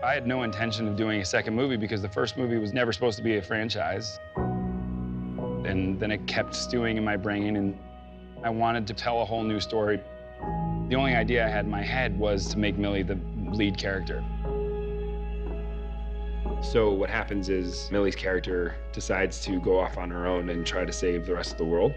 I had no intention of doing a second movie because the first movie was never supposed to be a franchise. And then it kept stewing in my brain, and I wanted to tell a whole new story. The only idea I had in my head was to make Millie the lead character. So what happens is Millie's character decides to go off on her own and try to save the rest of the world.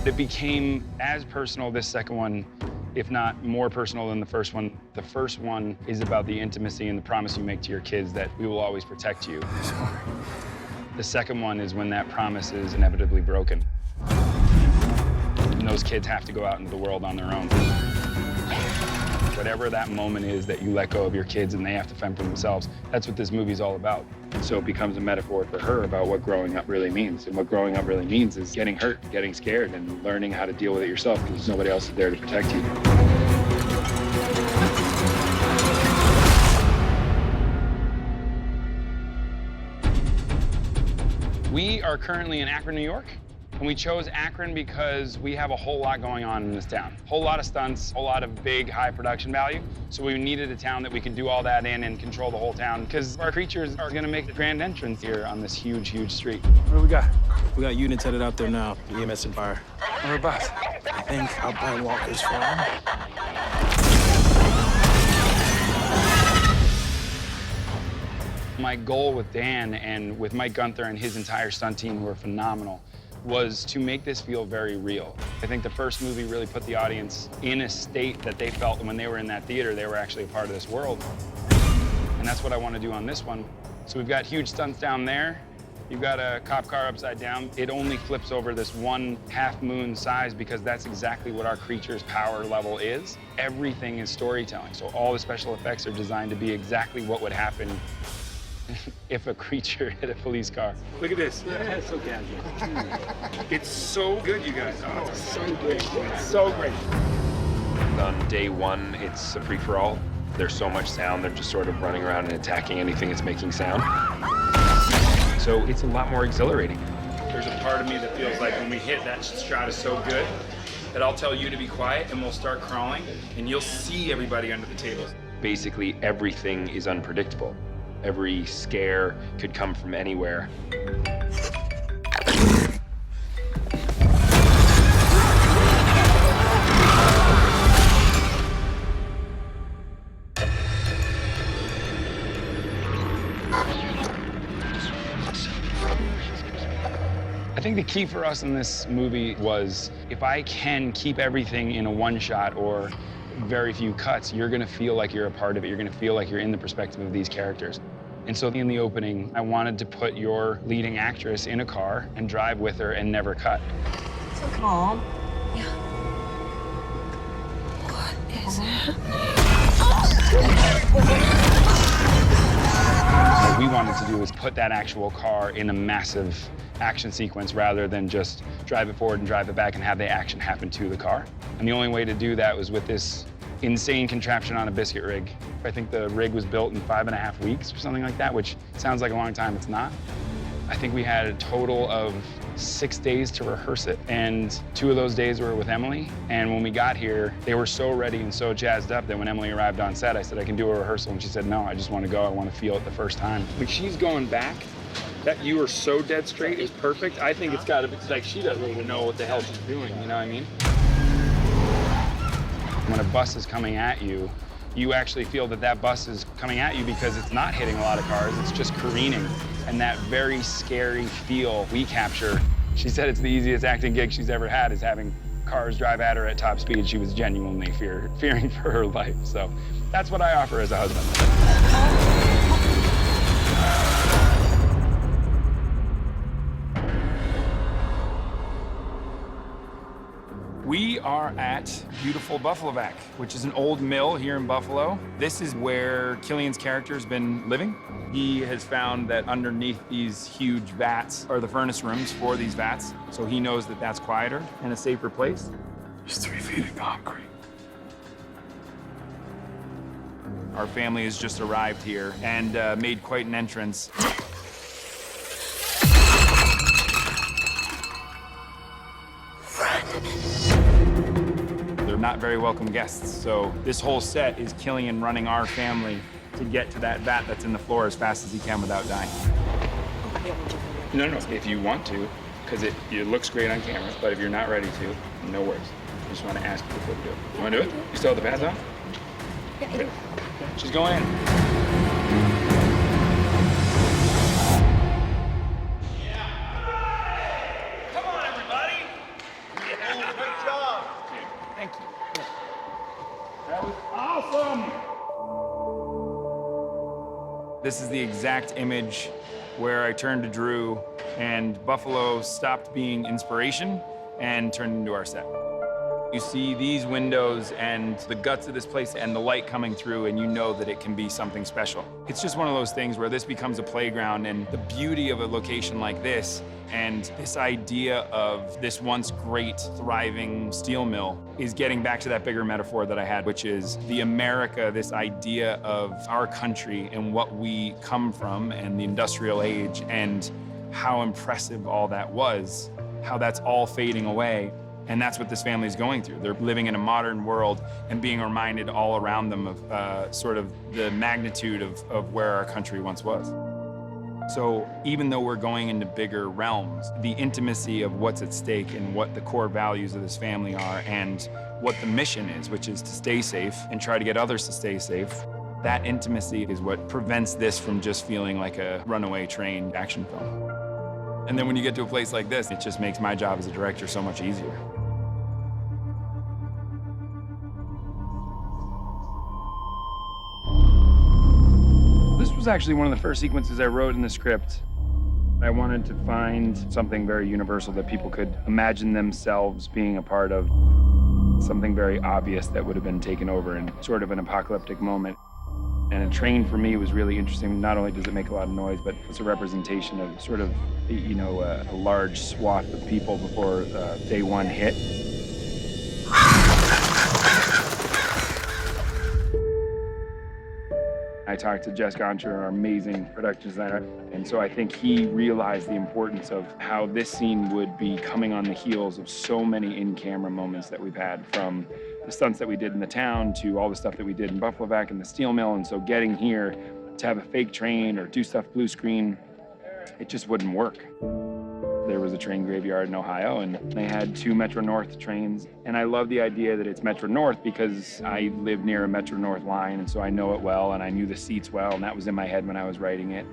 It became as personal, this second one, if not more personal than the first one. The first one is about the intimacy and the promise you make to your kids that we will always protect you. The second one is when that promise is inevitably broken. And those kids have to go out into the world on their own. Whatever that moment is that you let go of your kids and they have to fend for themselves, that's what this movie's all about. So it becomes a metaphor for her about what growing up really means. And what growing up really means is getting hurt, getting scared, and learning how to deal with it yourself because nobody else is there to protect you. We are currently in Akron, New York. And we chose Akron because we have a whole lot going on in this town. A whole lot of stunts, a whole lot of big, high production value. So we needed a town that we could do all that in and control the whole town because our creatures are gonna make the grand entrance here on this huge, huge street. What do we got? We got units headed out there now, EMS and fire. Whereabouts? I think out by Walker's Farm. My goal with Dan and with Mike Gunther and his entire stunt team, who are phenomenal, was to make this feel very real. I think the first movie really put the audience in a state that they felt when they were in that theater, they were actually a part of this world. And that's what I want to do on this one. So we've got huge stunts down there. You've got a cop car upside down. It only flips over this 1/2 moon size because that's exactly what our creature's power level is. Everything is storytelling. So all the special effects are designed to be exactly what would happen if a creature hit a police car. Look at this. Yeah, it's so casual. It's so good, you guys. Oh, it's so great. It's so great. On day one, it's a free-for-all. There's so much sound, they're just sort of running around and attacking anything that's making sound. So it's a lot more exhilarating. There's a part of me that feels like when we hit, that shot is so good that I'll tell you to be quiet and we'll start crawling and you'll see everybody under the tables. Basically, everything is unpredictable. Every scare could come from anywhere. I think the key for us in this movie was if I can keep everything in a one shot or very few cuts, you're gonna feel like you're a part of it. You're gonna feel like you're in the perspective of these characters. And so in the opening, I wanted to put your leading actress in a car and drive with her and never cut. So calm. Yeah. What is happening? What we wanted to do was put that actual car in a massive action sequence rather than just drive it forward and drive it back and have the action happen to the car. And the only way to do that was with this insane contraption on a biscuit rig. I think the rig was built in 5.5 weeks or something like that, which sounds like a long time, it's not. I think we had a total of 6 days to rehearse it, and 2 of those days were with Emily. And when we got here, they were so ready and so jazzed up that when Emily arrived on set, I said, I can do a rehearsal, and she said, no, I just want to go, I want to feel it the first time. When she's going back, that you are so dead straight is perfect. I think it's got to be, like, she doesn't even know what the hell she's doing, you know what I mean? When a bus is coming at you, you actually feel that that bus is coming at you because it's not hitting a lot of cars, it's just careening. And that very scary feel we capture, she said it's the easiest acting gig she's ever had is having cars drive at her at top speed. She was genuinely fearing for her life. So that's what I offer as a husband. We are at beautiful Buffalovac, which is an old mill here in Buffalo. This is where Killian's character's been living. He has found that underneath these huge vats are the furnace rooms for these vats, so he knows that that's quieter and a safer place. There's 3 feet of concrete. Our family has just arrived here and made quite an entrance. not very welcome guests. So this whole set is killing and running our family to get to that vat that's in the floor as fast as he can without dying. No, if you want to, because it looks great on camera, but if you're not ready to, no worries. I just want to ask you before you do it. You want to do it? You still have the pads on? Yeah, I do. She's going in. Thank you. That was awesome! This is the exact image where I turned to Drew and Buffalo stopped being inspiration and turned into our set. You see these windows and the guts of this place and the light coming through, and you know that it can be something special. It's just one of those things where this becomes a playground, and the beauty of a location like this and this idea of this once great, thriving steel mill is getting back to that bigger metaphor that I had, which is the America, this idea of our country and what we come from and the industrial age and how impressive all that was, how that's all fading away. And that's what this family is going through. They're living in a modern world and being reminded all around them of sort of the magnitude of where our country once was. So even though we're going into bigger realms, the intimacy of what's at stake and what the core values of this family are and what the mission is, which is to stay safe and try to get others to stay safe, that intimacy is what prevents this from just feeling like a runaway train action film. And then when you get to a place like this, it just makes my job as a director so much easier. This was actually one of the first sequences I wrote in the script. I wanted to find something very universal that people could imagine themselves being a part of, something very obvious that would have been taken over in sort of an apocalyptic moment. And a train for me was really interesting. Not only does it make a lot of noise, but it's a representation of sort of, you know, a large swath of people before day one hit. I talked to Jess Goncher, our amazing production designer, and so I think he realized the importance of how this scene would be coming on the heels of so many in-camera moments that we've had, from the stunts that we did in the town to all the stuff that we did in Buffalo Vac and the steel mill. And so getting here to have a fake train or do stuff blue screen, it just wouldn't work. There was a train graveyard in Ohio, and they had 2 Metro North trains. And I love the idea that it's Metro North because I live near a Metro North line, and so I know it well, and I knew the seats well, and that was in my head when I was writing it.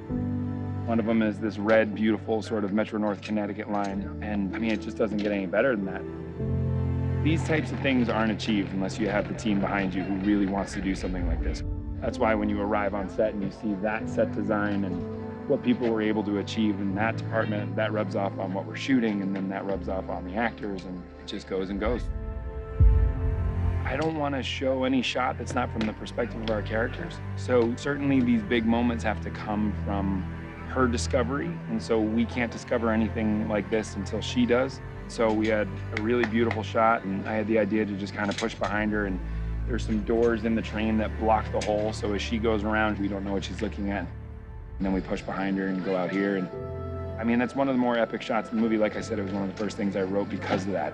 One of them is this red, beautiful sort of Metro North Connecticut line, and I mean, it just doesn't get any better than that. These types of things aren't achieved unless you have the team behind you who really wants to do something like this. That's why when you arrive on set and you see that set design and what people were able to achieve in that department, that rubs off on what we're shooting, and then that rubs off on the actors, and it just goes and goes. I don't want to show any shot that's not from the perspective of our characters. So certainly these big moments have to come from her discovery, and so we can't discover anything like this until she does. So we had a really beautiful shot, and I had the idea to just kind of push behind her, and there's some doors in the train that block the hole, so as she goes around, we don't know what she's looking at. And then we push behind her and go out here. And I mean, that's one of the more epic shots in the movie. Like I said, it was one of the first things I wrote because of that.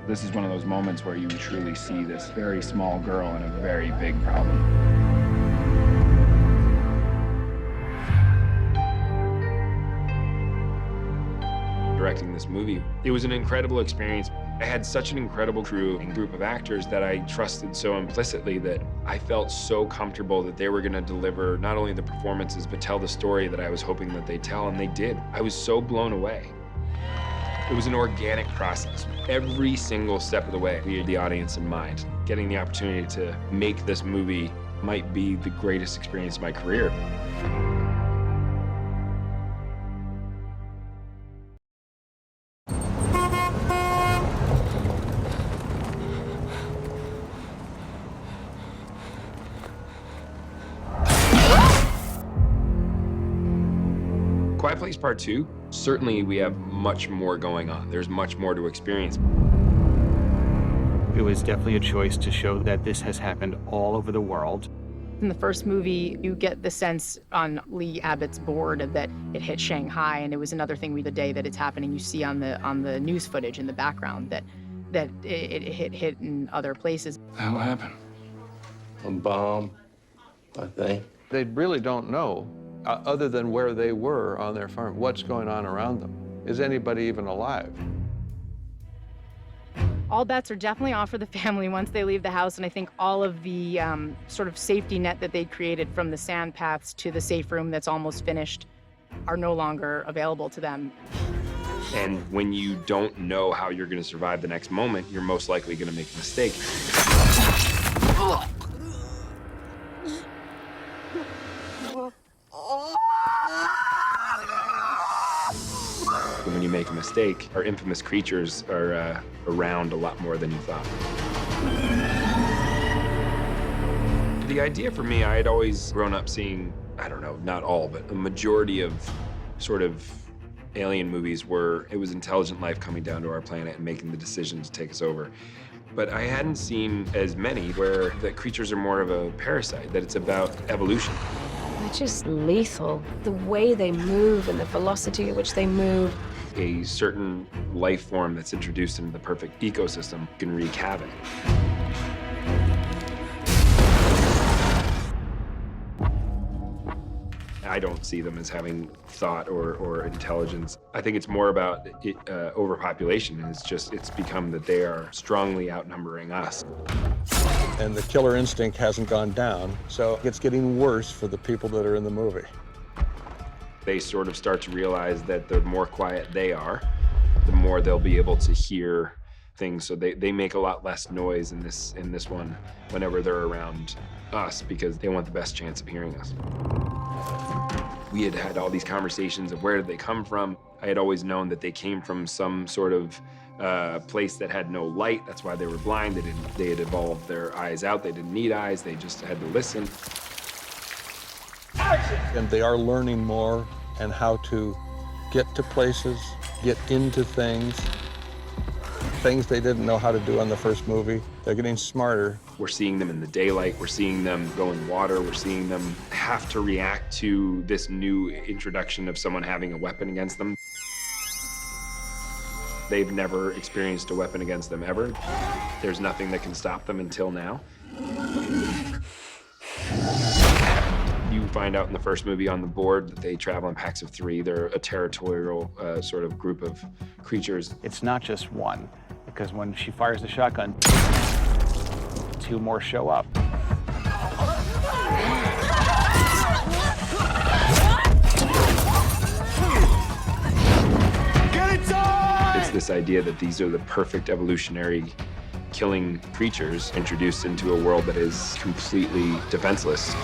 This is one of those moments where you truly see this very small girl in a very big problem. Directing this movie, it was an incredible experience. I had such an incredible crew and group of actors that I trusted so implicitly that I felt so comfortable that they were going to deliver not only the performances, but tell the story that I was hoping that they'd tell, and they did. I was so blown away. It was an organic process. Every single step of the way, we had the audience in mind. Getting the opportunity to make this movie might be the greatest experience of my career. Quiet Place Part 2, certainly we have much more going on. There's much more to experience. It was definitely a choice to show that this has happened all over the world. In the first movie, you get the sense on Lee Abbott's board that it hit Shanghai, and it was another thing the day that it's happening. You see on the news footage in the background that that it hit in other places. What happened? A bomb, I think. They really don't know, other than where they were on their farm, what's going on around them. Is anybody even alive? All bets are definitely off for the family once they leave the house, and I think all of the sort of safety net that they created, from the sand paths to the safe room that's almost finished, are no longer available to them. And when you don't know how you're going to survive the next moment, you're most likely going to make a mistake. When you make a mistake, our infamous creatures are around a lot more than you thought. The idea for me, I had always grown up seeing, I don't know, not all, but a majority of sort of alien movies where it was intelligent life coming down to our planet and making the decision to take us over. But I hadn't seen as many where the creatures are more of a parasite, that it's about evolution. They're just lethal. The way they move and the velocity at which they move. A certain life form that's introduced into the perfect ecosystem can wreak havoc. I don't see them as having thought or intelligence. I think it's more about overpopulation, and it's become that they are strongly outnumbering us. And the killer instinct hasn't gone down, so it's getting worse for the people that are in the movie. They sort of start to realize that the more quiet they are, the more they'll be able to hear things. So they make a lot less noise in this one whenever they're around us, because they want the best chance of hearing us. We had had all these conversations of where did they come from. I had always known that they came from some sort of place that had no light. That's why they were blind. They had evolved their eyes out. They didn't need eyes. They just had to listen. And they are learning more and how to get to places, get into things they didn't know how to do on the first movie. They're getting smarter. We're seeing them in the daylight. We're seeing them go in water. We're seeing them have to react to this new introduction of someone having a weapon against them. They've never experienced a weapon against them ever. There's nothing that can stop them until now. You find out in the first movie on the board that they travel in packs of 3. They're a territorial sort of group of creatures. It's not just one, because when she fires the shotgun, 2 more show up. It's this idea that these are the perfect evolutionary killing creatures introduced into a world that is completely defenseless.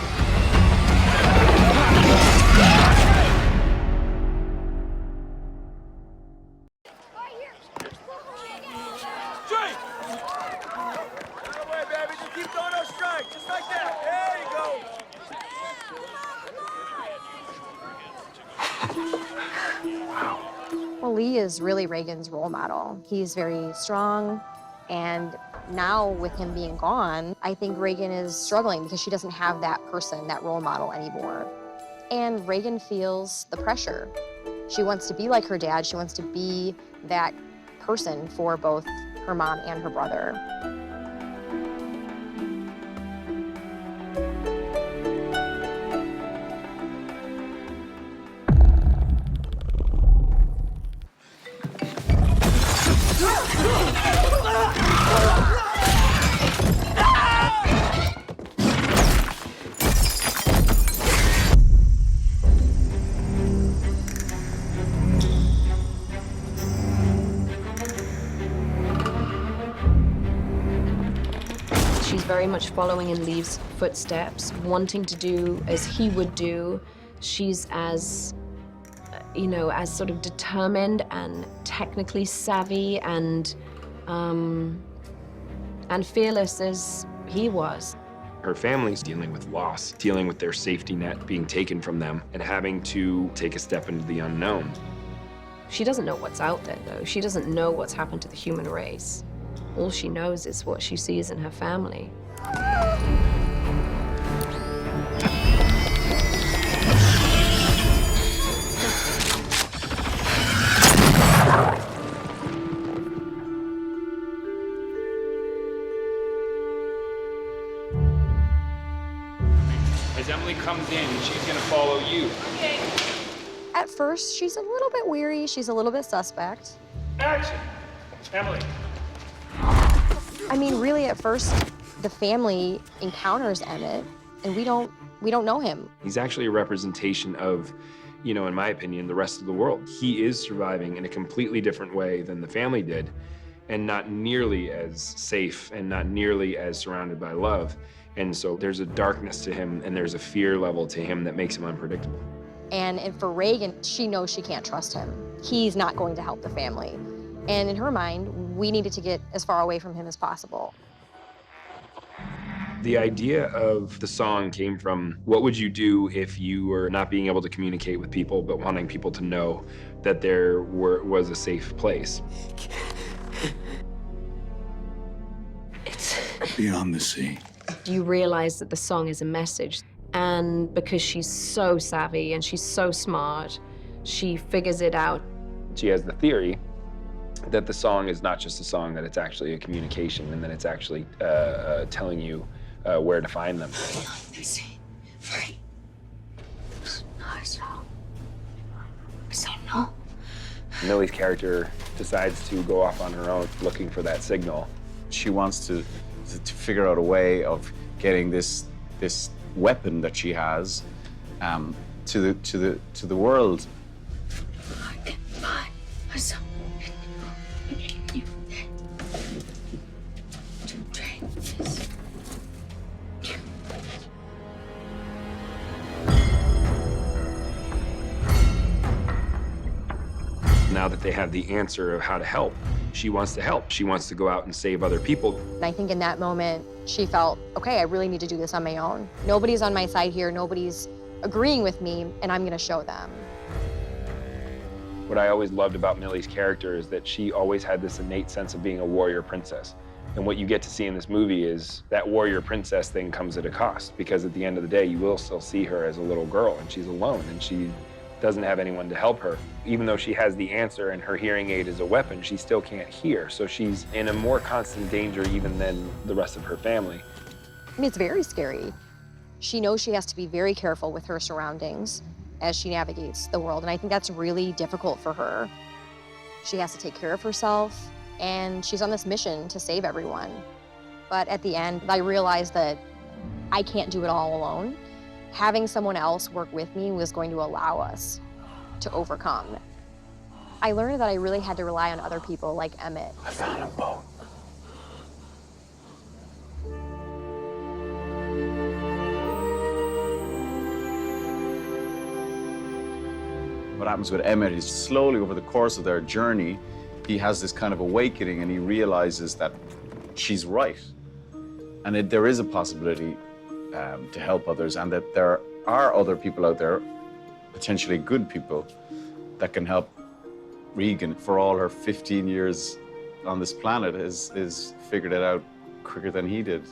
Well, Lee is really Reagan's role model. He's very strong, and now with him being gone, I think Reagan is struggling because she doesn't have that person, that role model anymore. And Reagan feels the pressure. She wants to be like her dad. She wants to be that person for both her mom and her brother. She's very much following in Lee's footsteps, wanting to do as he would do. She's as, you know, as sort of determined and technically savvy and fearless as he was. Her family's dealing with loss, dealing with their safety net being taken from them, and having to take a step into the unknown. She doesn't know what's out there, though. She doesn't know what's happened to the human race. All she knows is what she sees in her family. family comes in, she's gonna follow you. At first, she's a little bit weary. She's a little bit suspect. Action! Emily. I mean, really, at first, the family encounters Emmett, and we don't know him. He's actually a representation of, you know, in my opinion, the rest of the world. He is surviving in a completely different way than the family did, and not nearly as safe and not nearly as surrounded by love. And so there's a darkness to him and there's a fear level to him that makes him unpredictable. And for Regan, she knows she can't trust him. He's not going to help the family. And in her mind, we needed to get as far away from him as possible. The idea of the song came from, what would you do if you were not being able to communicate with people, but wanting people to know that there was a safe place? It's Beyond the sea. You realize that the song is a message. And because she's so savvy and she's so smart, she figures it out. She has the theory that the song is not just a song, that it's actually a communication, and that it's actually telling you where to find them. Millie's character decides to go off on her own looking for that signal. She wants to figure out a way of getting this weapon that she has to the world. Now that they have the answer of how to help, she wants to help. She wants to go out and save other people. And I think in that moment, she felt, okay, I really need to do this on my own. Nobody's on my side here. Nobody's agreeing with me, and I'm going to show them. What I always loved about Millie's character is that she always had this innate sense of being a warrior princess. And what you get to see in this movie is that warrior princess thing comes at a cost, because at the end of the day, you will still see her as a little girl, and she's alone, and she doesn't have anyone to help her. Even though she has the answer and her hearing aid is a weapon, she still can't hear. So she's in a more constant danger even than the rest of her family. I mean, it's very scary. She knows she has to be very careful with her surroundings as she navigates the world, and I think that's really difficult for her. She has to take care of herself, and she's on this mission to save everyone. But at the end, I realized that I can't do it all alone. Having someone else work with me was going to allow us to overcome. I learned that I really had to rely on other people like Emmett. I found a boat. What happens with Emmett is slowly over the course of their journey, he has this kind of awakening and he realizes that she's right. And there is a possibility to help others, and that there are other people out there, potentially good people, that can help. Regan, for all her 15 years on this planet, is figured it out quicker than he did.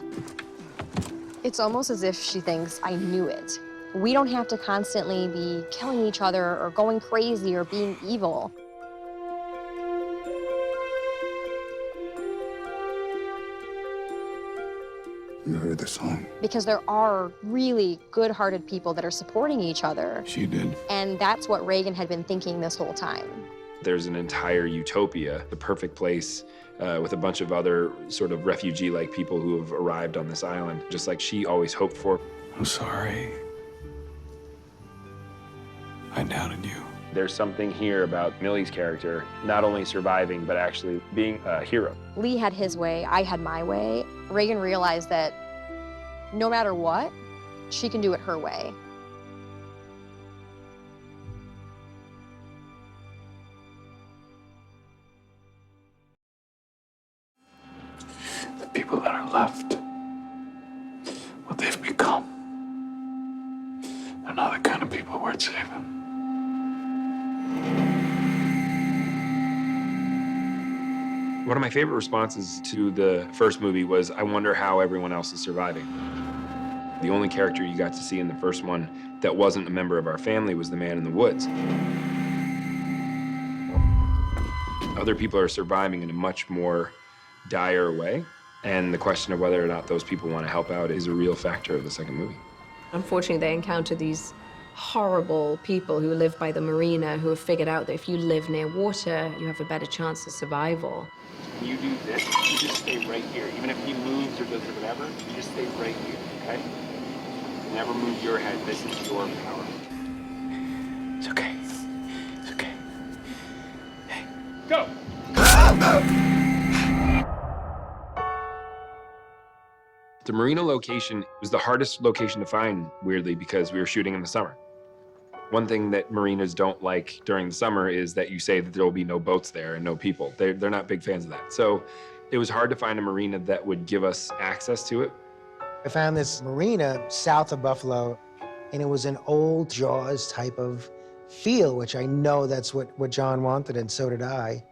It's almost as if she thinks, I knew it. We don't have to constantly be killing each other or going crazy or being evil. You heard the song? Because there are really good-hearted people that are supporting each other. She did. And that's what Regan had been thinking this whole time. There's an entire utopia, the perfect place, with a bunch of other sort of refugee-like people who have arrived on this island, just like she always hoped for. I'm sorry. I doubted you. There's something here about Millie's character, not only surviving, but actually being a hero. Lee had his way, I had my way. Regan realized that no matter what, she can do it her way. The people that are left, what they've become, they're not the kind of people worth saving. One of my favorite responses to the first movie was, I wonder how everyone else is surviving. The only character you got to see in the first one that wasn't a member of our family was the man in the woods. Other people are surviving in a much more dire way, and the question of whether or not those people want to help out is a real factor of the second movie. Unfortunately, they encounter these horrible people who live by the marina who have figured out that if you live near water, you have a better chance of survival. When you do this, you just stay right here. Even if he moves or does whatever, you just stay right here, okay? Never move your head. This is your power. It's okay. It's okay. Go! The marina location was the hardest location to find, weirdly, because we were shooting in the summer. One thing that marinas don't like during the summer is that you say that there will be no boats there and no people. They're not big fans of that. So it was hard to find a marina that would give us access to it. I found this marina south of Buffalo, and it was an old Jaws type of feel, which I know that's what John wanted, and so did I.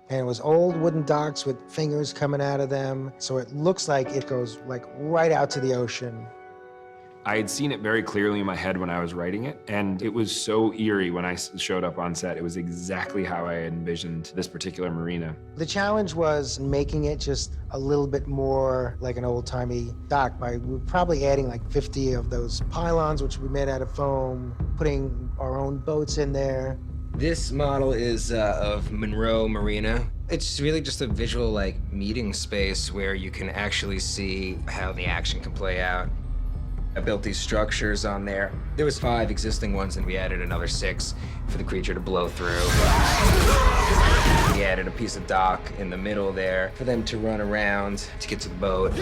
And it was old wooden docks with fingers coming out of them, so it looks like it goes like right out to the ocean. I had seen it very clearly in my head when I was writing it, and it was so eerie when I showed up on set. It was exactly how I envisioned this particular marina. The challenge was making it just a little bit more like an old-timey dock by probably adding like 50 of those pylons, which we made out of foam, putting our own boats in there. This model is of Monroe Marina. It's really just a visual like meeting space where you can actually see how the action can play out. I built these structures on there. There was 5 existing ones, and we added another 6 for the creature to blow through. We added a piece of dock in the middle there for them to run around to get to the boat.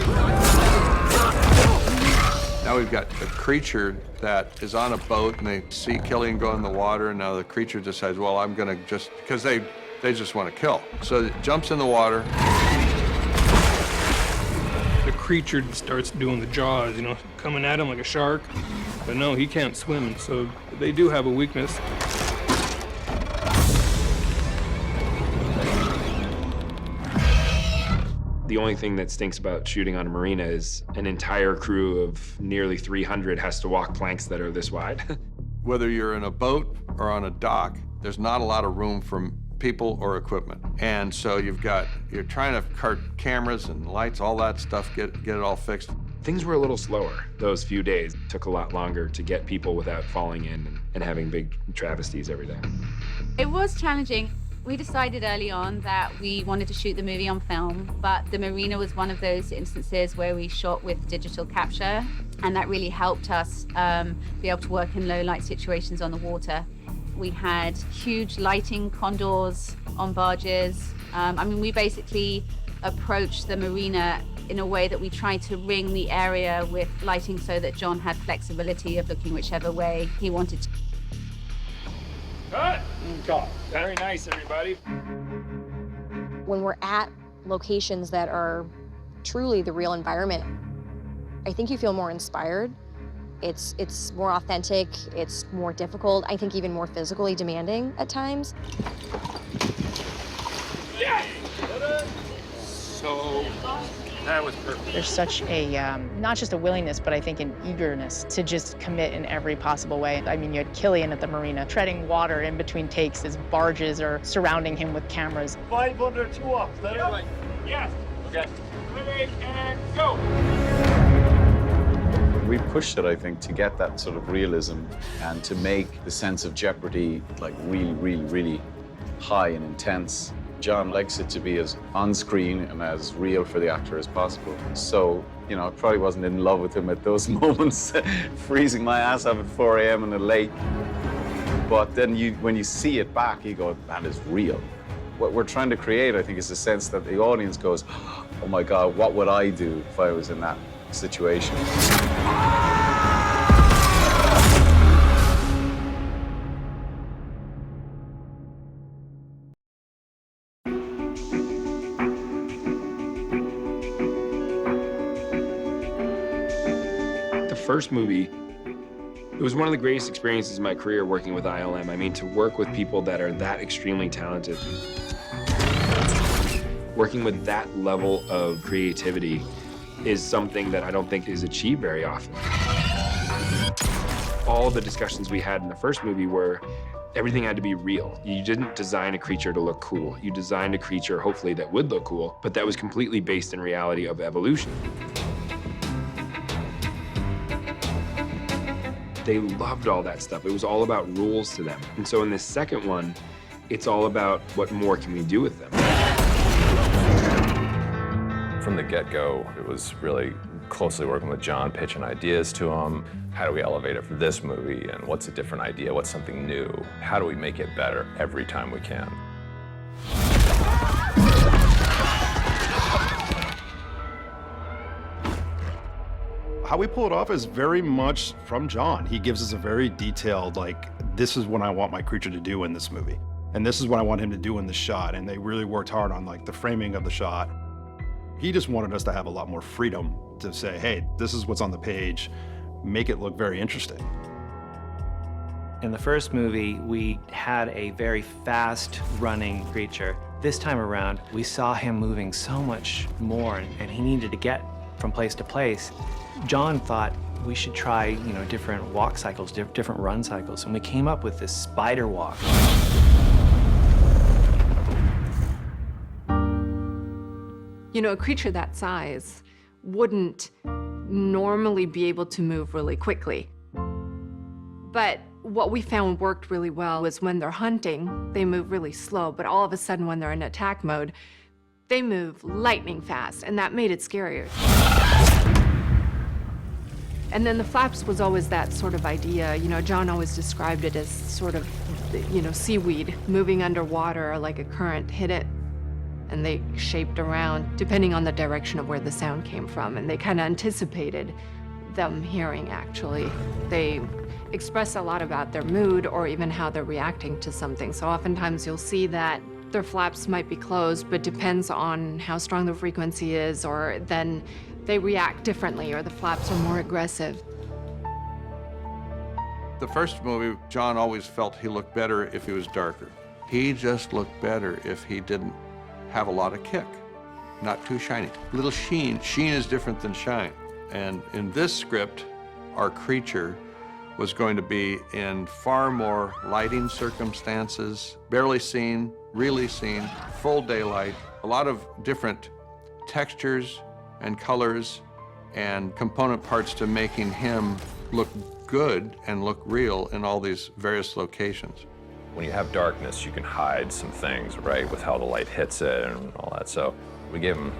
Now we've got a creature that is on a boat, and they see Killian go in the water, and now the creature decides, well, I'm gonna just, because they just want to kill. So it jumps in the water. The creature starts doing the jaws, you know, coming at him like a shark. But no, he can't swim, so they do have a weakness. The only thing that stinks about shooting on a marina is an entire crew of nearly 300 has to walk planks that are this wide. Whether you're in a boat or on a dock, there's not a lot of room for people or equipment. And so you're trying to cart cameras and lights, all that stuff, get it all fixed. Things were a little slower those few days. It took a lot longer to get people without falling in and having big travesties every day. It was challenging. We decided early on that we wanted to shoot the movie on film, but the marina was one of those instances where we shot with digital capture, and that really helped us be able to work in low light situations on the water. We had huge lighting condors on barges. I mean, we basically approached the marina in a way that we tried to ring the area with lighting so that John had flexibility of looking whichever way he wanted to. Cut! Cut. Very nice, everybody. When we're at locations that are truly the real environment, I think you feel more inspired. It's more authentic, it's more difficult, I think even more physically demanding at times. Yes! So, that was perfect. There's such a, not just a willingness, but I think an eagerness to just commit in every possible way. I mean, you had Killian at the marina treading water in between takes as barges are surrounding him with cameras. 502 off. Yes. Okay. Ready and go. We pushed it, I think, to get that sort of realism and to make the sense of jeopardy like really, really, really high and intense. John likes it to be as on-screen and as real for the actor as possible. So, you know, I probably wasn't in love with him at those moments, freezing my ass off at 4 a.m. in a lake. But then when you see it back, you go, that is real. What we're trying to create, I think, is a sense that the audience goes, oh my God, what would I do if I was in that situation? First movie, it was one of the greatest experiences in my career working with ILM. I mean, to work with people that are that extremely talented, working with that level of creativity is something that I don't think is achieved very often. All the discussions we had in the first movie were everything had to be real. You didn't design a creature to look cool. You designed a creature, hopefully, that would look cool, but that was completely based in reality of evolution. They loved all that stuff. It was all about rules to them. And so in this second one, it's all about what more can we do with them. From the get-go, it was really closely working with John, pitching ideas to him. How do we elevate it for this movie? And what's a different idea? What's something new? How do we make it better every time we can? How we pull it off is very much from John. He gives us a very detailed, like, this is what I want my creature to do in this movie. And this is what I want him to do in the shot. And they really worked hard on, like, the framing of the shot. He just wanted us to have a lot more freedom to say, hey, this is what's on the page, make it look very interesting. In the first movie, we had a very fast-running creature. This time around, we saw him moving so much more, and he needed to get from place to place. John thought we should try, different walk cycles, different run cycles, and we came up with this spider walk. A creature that size wouldn't normally be able to move really quickly. But what we found worked really well was when they're hunting, they move really slow, but all of a sudden when they're in attack mode, they move lightning fast, and that made it scarier. And then the flaps was always that sort of idea. John always described it as sort of, seaweed moving underwater like a current hit it. And they shaped around depending on the direction of where the sound came from. And they kind of anticipated them hearing, actually. They express a lot about their mood or even how they're reacting to something. So oftentimes you'll see that their flaps might be closed, but depends on how strong the frequency is, or then they react differently, or the flaps are more aggressive. The first movie, John always felt he looked better if he was darker. He just looked better if he didn't have a lot of kick, not too shiny. Little sheen. Sheen is different than shine. And in this script, our creature was going to be in far more lighting circumstances, barely seen, really seen, full daylight, a lot of different textures and colors and component parts to making him look good and look real in all these various locations. When you have darkness, you can hide some things, right, with how the light hits it and all that. So we gave him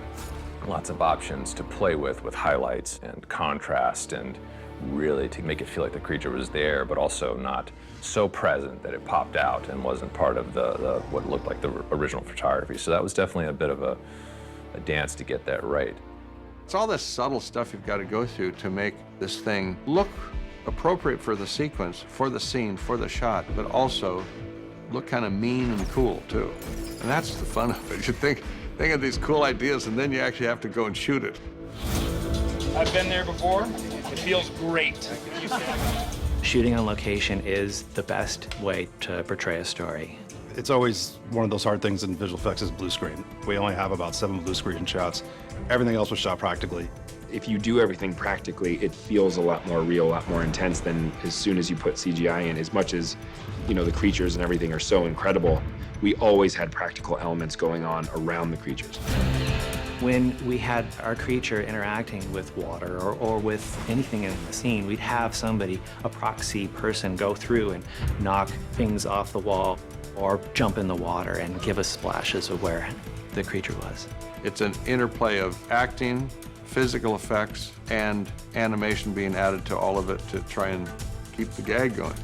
lots of options to play with highlights and contrast, and really to make it feel like the creature was there, but also not so present that it popped out and wasn't part of the what looked like the original photography. So that was definitely a bit of a dance to get that right. It's all this subtle stuff you've got to go through to make this thing look appropriate for the sequence, for the scene, for the shot, but also look kind of mean and cool, too. And that's the fun of it. You think of these cool ideas, and then you actually have to go and shoot it. I've been there before. It feels great. Shooting on location is the best way to portray a story. It's always one of those hard things in visual effects is blue screen. We only have about 7 blue screen shots. Everything else was shot practically. If you do everything practically, it feels a lot more real, a lot more intense than as soon as you put CGI in. As much as, the creatures and everything are so incredible, we always had practical elements going on around the creatures. When we had our creature interacting with water or with anything in the scene, we'd have somebody, a proxy person, go through and knock things off the wall or jump in the water and give us splashes of where the creature was. It's an interplay of acting, physical effects, and animation being added to all of it to try and keep the gag going.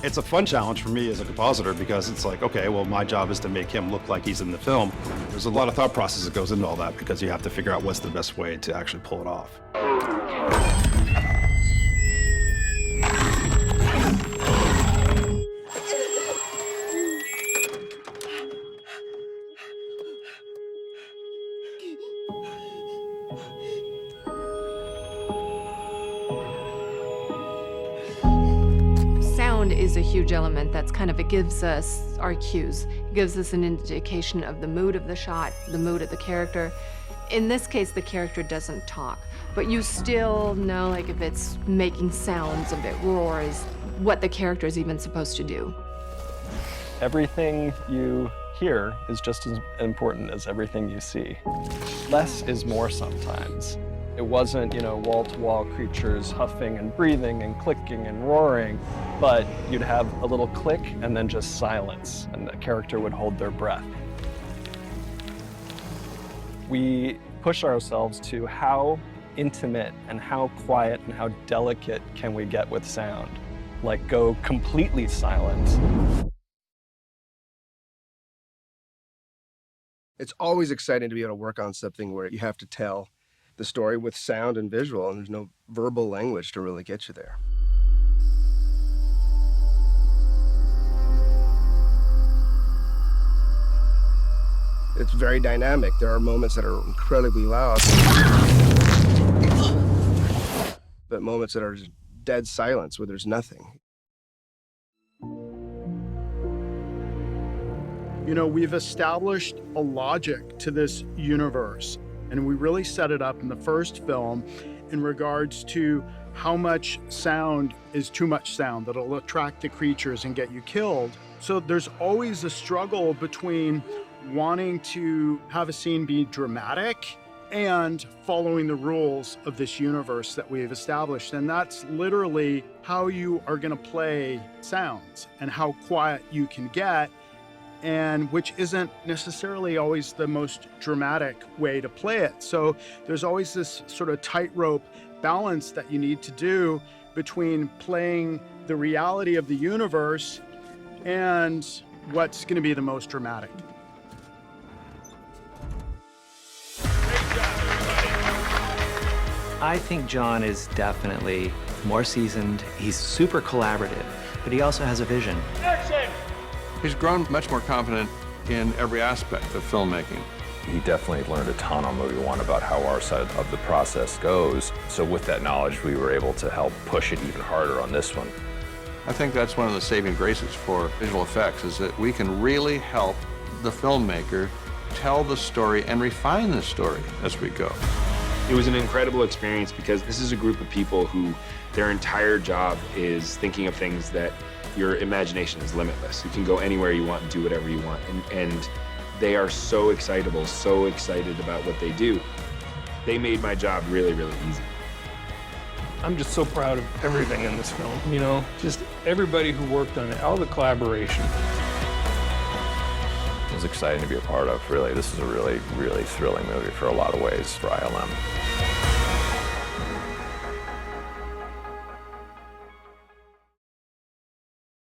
It's a fun challenge for me as a compositor because it's like, okay, well, my job is to make him look like he's in the film. There's a lot of thought process that goes into all that because you have to figure out what's the best way to actually pull it off. Is a huge element that's it gives us our cues. It gives us an indication of the mood of the shot, the mood of the character. In this case, the character doesn't talk, but you still know, if it's making sounds, if it roars, what the character is even supposed to do. Everything you hear is just as important as everything you see. Less is more sometimes. It wasn't, wall-to-wall creatures huffing and breathing and clicking and roaring, but you'd have a little click and then just silence, and the character would hold their breath. We push ourselves to how intimate and how quiet and how delicate can we get with sound. Like, go completely silent. It's always exciting to be able to work on something where you have to tell the story with sound and visual, and there's no verbal language to really get you there. It's very dynamic. There are moments that are incredibly loud, but moments that are just dead silence where there's nothing. We've established a logic to this universe, and we really set it up in the first film in regards to how much sound is too much sound that'll attract the creatures and get you killed. So there's always a struggle between wanting to have a scene be dramatic and following the rules of this universe that we've established. And that's literally how you are going to play sounds and how quiet you can get, and which isn't necessarily always the most dramatic way to play it. So there's always this sort of tightrope balance that you need to do between playing the reality of the universe and what's going to be the most dramatic. I think John is definitely more seasoned. He's super collaborative, but he also has a vision. He's grown much more confident in every aspect of filmmaking. He definitely learned a ton on movie one about how our side of the process goes. So with that knowledge, we were able to help push it even harder on this one. I think that's one of the saving graces for visual effects, is that we can really help the filmmaker tell the story and refine the story as we go. It was an incredible experience because this is a group of people who their entire job is thinking of things that your imagination is limitless. You can go anywhere you want and do whatever you want. And they are so excitable, so excited about what they do. They made my job really, really easy. I'm just so proud of everything in this film, just everybody who worked on it, all the collaboration. It was exciting to be a part of, really. This is a really, really thrilling movie for a lot of ways for ILM.